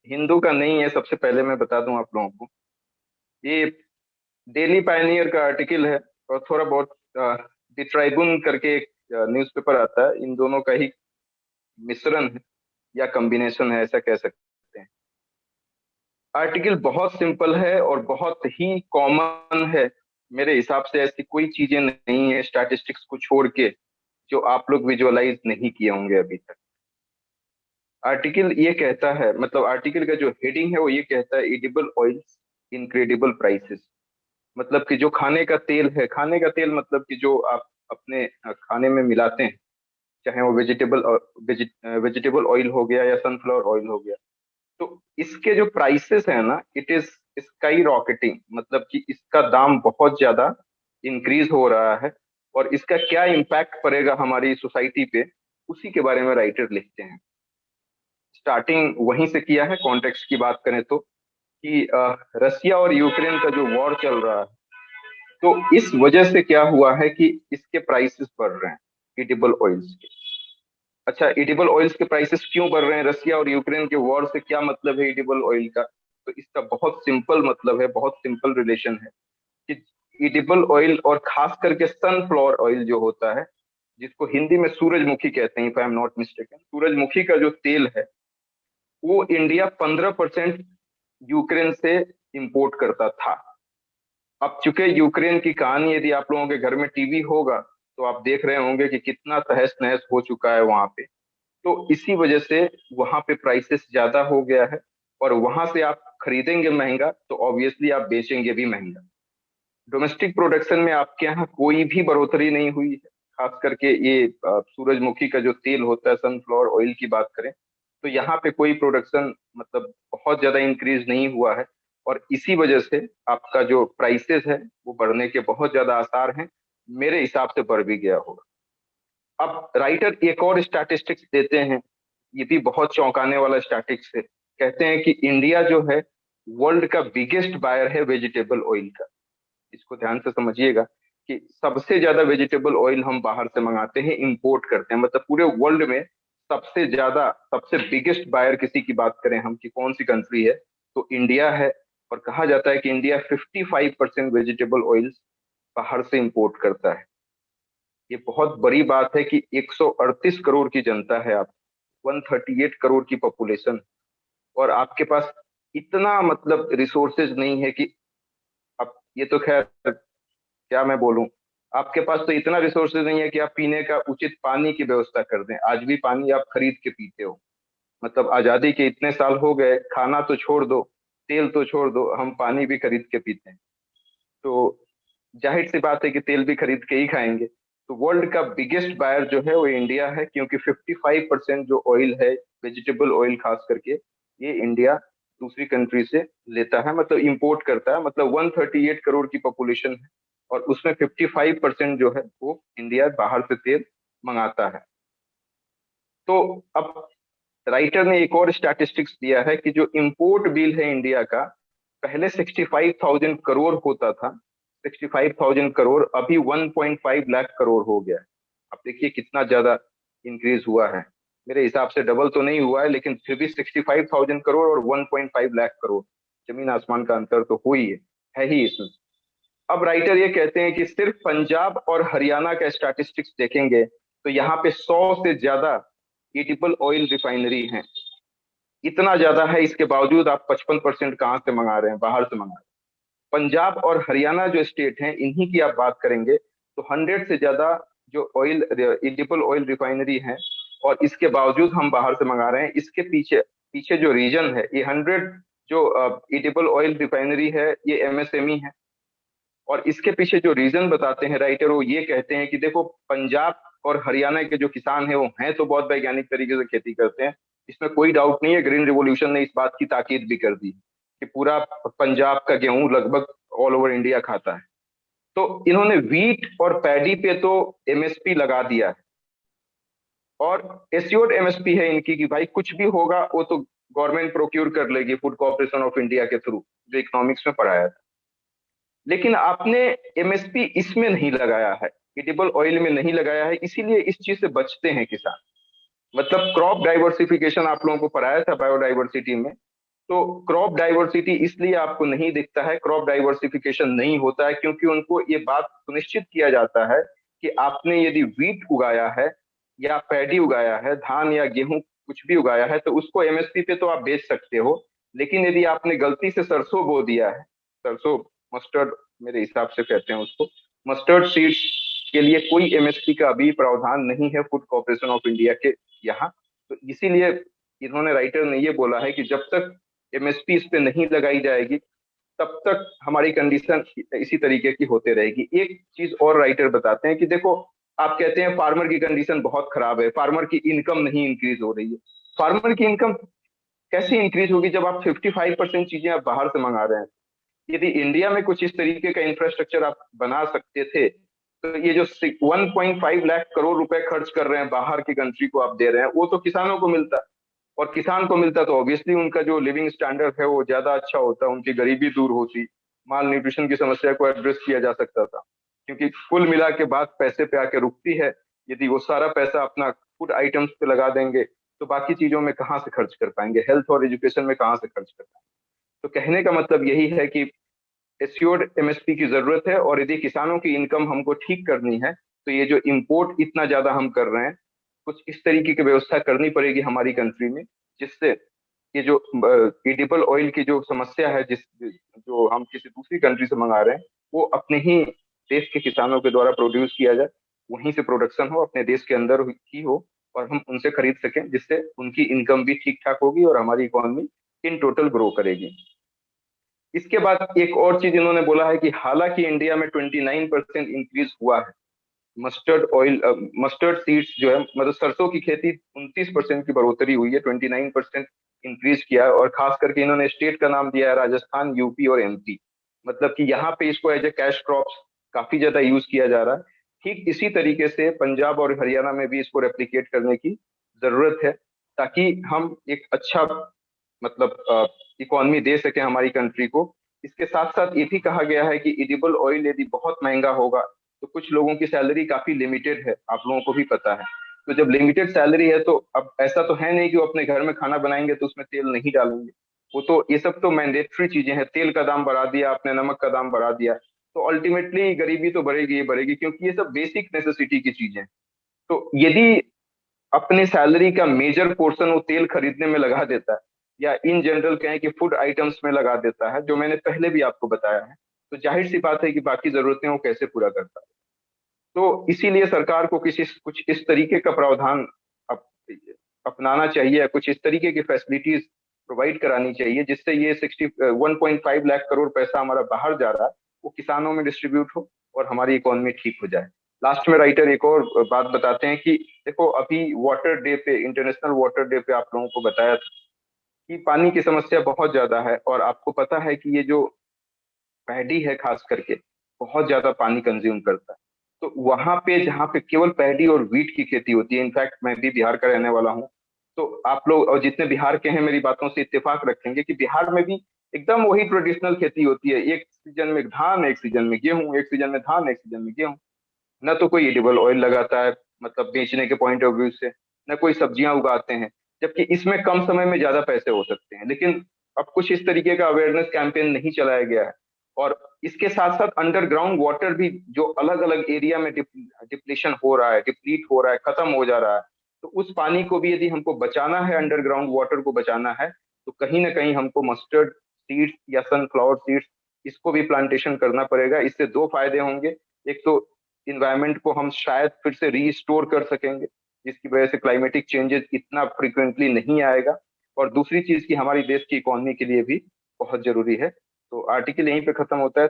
हिंदू का नहीं है, सबसे पहले मैं बता दूं आप लोगों को। ये डेली पायनियर का आर्टिकल है, और थोड़ा बहुत द ट्राइब्यून करके एक न्यूज़पेपर आता है, इन दोनों का ही मिश्रण है या कॉम्बिनेशन है, ऐसा कह सकते हैं। आर्टिकल बहुत सिंपल है और बहुत ही कॉमन है। मेरे हिसाब से ऐसी कोई चीजें नहीं है स्टैटिस्टिक्स को छोड़ के जो आप लोग विजुअलाइज नहीं किए होंगे अभी तक। आर्टिकल ये कहता है, मतलब आर्टिकल का जो हेडिंग है वो ये कहता है, एडिबल ऑयल्स इनक्रेडिबल प्राइसेस। मतलब कि जो खाने का तेल है, खाने का तेल मतलब कि जो आप अपने खाने में मिलाते हैं, चाहे वो वेजिटेबल ऑयल हो गया या सनफ्लावर ऑयल हो गया, तो इसके जो प्राइसेस है ना, इट इज स्काई रॉकेटिंग। मतलब कि इसका दाम बहुत ज्यादा इंक्रीज हो रहा है, और इसका क्या इम्पैक्ट पड़ेगा हमारी सोसाइटी पे, उसी के बारे में राइटर लिखते हैं। स्टार्टिंग वहीं से किया है, कॉन्टेक्स्ट की बात करें तो, कि रसिया और यूक्रेन का जो वॉर चल रहा है, तो इस वजह से क्या हुआ है कि इसके प्राइसेस बढ़ रहे हैं, एडिबल ऑयल्स के। अच्छा, एडिबल ऑयल्स के प्राइसेस क्यों बढ़ रहे हैं? रसिया और यूक्रेन के वॉर से क्या मतलब है एडिबल ऑयल का? तो इसका बहुत सिंपल मतलब है, बहुत सिंपल रिलेशन है कि एडिबल ऑयल और खास करके सनफ्लावर ऑयल जो होता है, जिसको हिंदी में सूरजमुखी कहते हैं, if I am not mistaken, सूरजमुखी का जो तेल है, वो इंडिया 15% यूक्रेन से इंपोर्ट करता था। अब चूंकि यूक्रेन की कहानी, यदि आप लोगों के घर में टीवी होगा तो आप देख रहे होंगे कि कितना तहस नहस हो चुका है वहां पे। तो इसी वजह से वहां पे प्राइसेस ज्यादा हो गया है, और वहां से आप खरीदेंगे महंगा तो ऑब्वियसली आप बेचेंगे भी महंगा। डोमेस्टिक प्रोडक्शन में आपके यहाँ कोई भी बढ़ोतरी नहीं हुई है। खास करके ये सूरजमुखी का जो तेल होता है, सनफ्लावर ऑयल की बात करें, तो यहाँ पे कोई प्रोडक्शन मतलब बहुत ज्यादा इंक्रीज नहीं हुआ है, और इसी वजह से आपका जो प्राइसेस है वो बढ़ने के बहुत ज्यादा आसार हैं। मेरे हिसाब से बढ़ भी गया होगा। अब राइटर एक और स्टैटिस्टिक्स देते हैं, ये भी बहुत चौंकाने वाला स्टैटिस्टिक्स है। कहते हैं कि इंडिया जो है, वर्ल्ड का बिगेस्ट बायर है वेजिटेबल ऑयल का। इसको ध्यान से समझिएगा कि सबसे ज्यादा वेजिटेबल ऑयल हम बाहर से मंगाते हैं, इंपोर्ट करते हैं। मतलब पूरे वर्ल्ड में सबसे ज्यादा, सबसे बिगेस्ट बायर किसी की बात करें हम कि कौन सी कंट्री है, तो इंडिया है। और कहा जाता है कि इंडिया 55% वेजिटेबल ऑयल्स बाहर से इंपोर्ट करता है। ये बहुत बड़ी बात है कि 138 करोड़ की जनता है आप, 138 करोड़ की पॉपुलेशन, और आपके पास इतना मतलब रिसोर्सेज नहीं है कि, अब ये तो खैर क्या मैं बोलूं, आपके पास तो इतना रिसोर्सेज नहीं है कि आप पीने का उचित पानी की व्यवस्था कर दें। आज भी पानी आप खरीद के पीते हो। मतलब आजादी के इतने साल हो गए, खाना तो छोड़ दो, तेल तो छोड़ दो, हम पानी भी खरीद के पीते हैं। तो जाहिर सी बात है कि तेल भी खरीद के ही खाएंगे। तो वर्ल्ड का बिगेस्ट बायर जो है वो इंडिया है, क्योंकि 55% जो ऑयल है, वेजिटेबल ऑयल खास करके, ये इंडिया दूसरी कंट्री से लेता है, मतलब इंपोर्ट करता है। मतलब 138 करोड़ की पॉपुलेशन है, और उसमें 55% जो है वो इंडिया बाहर से तेल मंगाता है। तो अब राइटर ने एक और स्टैटिस्टिक्स दिया है कि जो इंपोर्ट बिल है इंडिया का, पहले 65,000 करोड़ होता था। 65,000 करोड़ अभी 1.5 लाख करोड़ हो गया है। अब देखिए कितना ज्यादा इंक्रीज हुआ है। मेरे हिसाब से डबल तो नहीं हुआ है, लेकिन फिर भी 65,000 करोड़ और 1.5 लाख करोड़, जमीन आसमान का अंतर तो हुई है ही इसमें। अब राइटर ये कहते हैं कि सिर्फ पंजाब और हरियाणा का स्टैटिस्टिक्स देखेंगे तो यहाँ पे 100 से ज्यादा एडिबल ऑयल रिफाइनरी हैं। इतना ज्यादा है, इसके बावजूद आप 55% कहाँ से मंगा रहे हैं? बाहर से मंगा रहे हैं। पंजाब और हरियाणा जो स्टेट हैं, इन्हीं की आप बात करेंगे तो 100 से ज्यादा जो ऑयल, एडिबल ऑयल रिफाइनरी हैं, और इसके बावजूद हम बाहर से मंगा रहे हैं। इसके पीछे पीछे जो रीजन है, ये 100 जो एडिबल ऑयल रिफाइनरी है, ये एमएसएमई है। और इसके पीछे जो रीजन बताते हैं राइटर, वो ये कहते हैं कि देखो, पंजाब और हरियाणा के जो किसान हैं वो हैं तो बहुत वैज्ञानिक तरीके से खेती करते हैं, इसमें कोई डाउट नहीं है। ग्रीन रिवॉल्यूशन ने इस बात की ताकीद भी कर दी कि पूरा पंजाब का गेहूं लगभग ऑल ओवर इंडिया खाता है। तो इन्होंने वीट और पैडी पे तो एमएसपी लगा दिया है, और एश्योर्ड एमएसपी है इनकी कि भाई कुछ भी होगा वो तो गवर्नमेंट प्रोक्यूर कर लेगी, फूड कॉर्पोरेशन ऑफ इंडिया के थ्रू, जो इकोनॉमिक्स में पढ़ाया था। लेकिन आपने एमएसपी इसमें नहीं लगाया है, एडिबल ऑयल में नहीं लगाया है, इसीलिए इस चीज से बचते हैं किसान। मतलब क्रॉप डाइवर्सिफिकेशन आप लोगों को पढ़ाया था बायोडाइवर्सिटी में, तो क्रॉप डाइवर्सिटी इसलिए आपको नहीं दिखता है, क्रॉप डाइवर्सिफिकेशन नहीं होता है, क्योंकि उनको ये बात सुनिश्चित किया जाता है कि आपने यदि वीट उगाया है या पैडी उगाया है, धान या गेहूं कुछ भी उगाया है, तो उसको एमएसपी पे तो आप बेच सकते हो। लेकिन यदि आपने गलती से सरसों बो दिया है, सरसों, मस्टर्ड मेरे हिसाब से कहते हैं उसको, मस्टर्ड सीड्स के लिए कोई एमएसपी का अभी प्रावधान नहीं है फूड कॉर्पोरेशन ऑफ इंडिया के यहाँ। तो इसीलिए इन्होंने, राइटर ने ये बोला है कि जब तक एमएसपी इस पे नहीं लगाई जाएगी तब तक हमारी कंडीशन इसी तरीके की होते रहेगी। एक चीज और राइटर बताते हैं कि देखो, आप कहते हैं फार्मर की कंडीशन बहुत खराब है, फार्मर की इनकम नहीं इंक्रीज हो रही है। फार्मर की इनकम कैसे इंक्रीज होगी जब आप 55% चीजें आप बाहर से मंगा रहे हैं? यदि इंडिया में कुछ इस तरीके का इंफ्रास्ट्रक्चर आप बना सकते थे, तो ये जो 1.5 लाख करोड़ रुपए खर्च कर रहे हैं बाहर की कंट्री को आप दे रहे हैं, वो तो किसानों को मिलता। और किसान को मिलता तो ऑब्वियसली उनका जो लिविंग स्टैंडर्ड है वो ज्यादा अच्छा होता, उनकी गरीबी दूर होती, माल न्यूट्रिशन की समस्या को एड्रेस किया जा सकता था। क्योंकि कुल मिला के बात पैसे पे आके रुकती है। यदि वो सारा पैसा अपना फूड आइटम्स पे लगा देंगे तो बाकी चीजों में कहाँ से खर्च कर पाएंगे, हेल्थ और एजुकेशन में कहाँ से खर्च कर पाएंगे? तो कहने का मतलब यही है कि एश्योर्ड एमएसपी की जरूरत है, और यदि किसानों की इनकम हमको ठीक करनी है तो ये जो इम्पोर्ट इतना ज्यादा हम कर रहे हैं, कुछ इस तरीके की व्यवस्था करनी पड़ेगी हमारी कंट्री में, जिससे ये जो एडिबल ऑयल की जो समस्या है, जिस जो हम किसी दूसरी कंट्री से मंगा रहे हैं, वो अपने ही देश के किसानों के द्वारा प्रोड्यूस किया जाए, वहीं से प्रोडक्शन हो, अपने देश के अंदर ही हो, और हम उनसे खरीद सकें, जिससे उनकी इनकम भी ठीक ठाक होगी और हमारी इकोनॉमी इन टोटल ग्रो करेगी। इसके बाद एक और चीज इन्होंने बोला है कि हालांकि इंडिया में 29% इंक्रीज हुआ है मस्टर्ड ऑयल, मस्टर्ड सीड्स जो है, मतलब सरसों की खेती 29% की बढ़ोतरी हुई है, 29% इंक्रीज किया है। और खास करके इन्होंने स्टेट का नाम दिया है राजस्थान, यूपी और एमपी। मतलब कि यहाँ पे इसको एज ए कैश क्रॉप्स काफी ज्यादा यूज किया जा रहा है। ठीक इसी तरीके से पंजाब और हरियाणा में भी इसको रेप्लिकेट करने की जरूरत है, ताकि हम एक अच्छा, मतलब इकोनॉमी दे सके हमारी कंट्री को। इसके साथ साथ ये भी कहा गया है कि एडिबल ऑयल यदि बहुत महंगा होगा तो कुछ लोगों की सैलरी काफी लिमिटेड है, आप लोगों को भी पता है। तो जब लिमिटेड सैलरी है तो अब ऐसा तो है नहीं कि वो अपने घर में खाना बनाएंगे तो उसमें तेल नहीं डालेंगे। वो तो, ये सब तो मैंडेटरी चीजें हैं, तेल का दाम बढ़ा दिया आपने, नमक का दाम बढ़ा दिया, तो अल्टीमेटली गरीबी तो बढ़ेगी ही बढ़ेगी, क्योंकि ये सब बेसिक नेसेसिटी की चीजें हैं। तो यदि अपने सैलरी का मेजर पोर्शन वो तेल खरीदने में लगा देता है, या इन जनरल कहें कि फूड आइटम्स में लगा देता है, जो मैंने पहले भी आपको बताया है, तो जाहिर सी बात है कि बाकी जरूरतें वो कैसे पूरा करता है। तो इसीलिए सरकार को किसी कुछ इस तरीके का प्रावधान अप, अपनाना चाहिए, या कुछ इस तरीके की फैसिलिटीज प्रोवाइड करानी चाहिए, जिससे ये 1.5 लाख करोड़ पैसा हमारा बाहर जा रहा है वो किसानों में डिस्ट्रीब्यूट हो और हमारी इकोनॉमी ठीक हो जाए। लास्ट में राइटर एक और बात बताते हैं कि देखो, अभी वाटर डे पे, इंटरनेशनल वाटर डे पे आप लोगों को बताया था कि पानी की समस्या बहुत ज्यादा है, और आपको पता है कि ये जो पैडी है खास करके बहुत ज्यादा पानी कंज्यूम करता है। तो वहां पे जहाँ पे केवल पैडी और वीट की खेती होती है, इनफैक्ट मैं भी बिहार का रहने वाला हूँ, तो आप लोग और जितने बिहार के हैं मेरी बातों से इत्तेफाक रखेंगे कि बिहार में भी एकदम वही ट्रेडिशनल खेती होती है, एक सीजन में धान, एक सीजन में गेहूं, एक सीजन में धान, एक सीजन में गेहूं। न तो कोई एडिबल ऑयल लगाता है, मतलब बेचने के पॉइंट ऑफ व्यू से, न कोई सब्जियां उगाते हैं, जबकि इसमें कम समय में ज्यादा पैसे हो सकते हैं। लेकिन अब कुछ इस तरीके का अवेयरनेस कैंपेन नहीं चलाया गया है। और इसके साथ साथ अंडरग्राउंड वाटर भी जो अलग अलग एरिया में डिप्लीशन हो रहा है, डिप्लीट हो रहा है, खत्म हो जा रहा है, तो उस पानी को भी यदि हमको बचाना है, अंडरग्राउंड वाटर को बचाना है, तो कहीं ना कहीं हमको मस्टर्ड सीड्स या सनफ्लावर सीड्स, इसको भी प्लांटेशन करना पड़ेगा। इससे दो फायदे होंगे। एक तो इन्वायरमेंट को हम शायद फिर से रीस्टोर कर सकेंगे, जिसकी वजह से क्लाइमेटिक चेंजेस इतना फ्रिक्वेंटली नहीं आएगा। और दूसरी चीज की हमारी देश की इकोनॉमी के लिए भी बहुत जरूरी है। तो आर्टिकल यहीं पे खत्म होता है।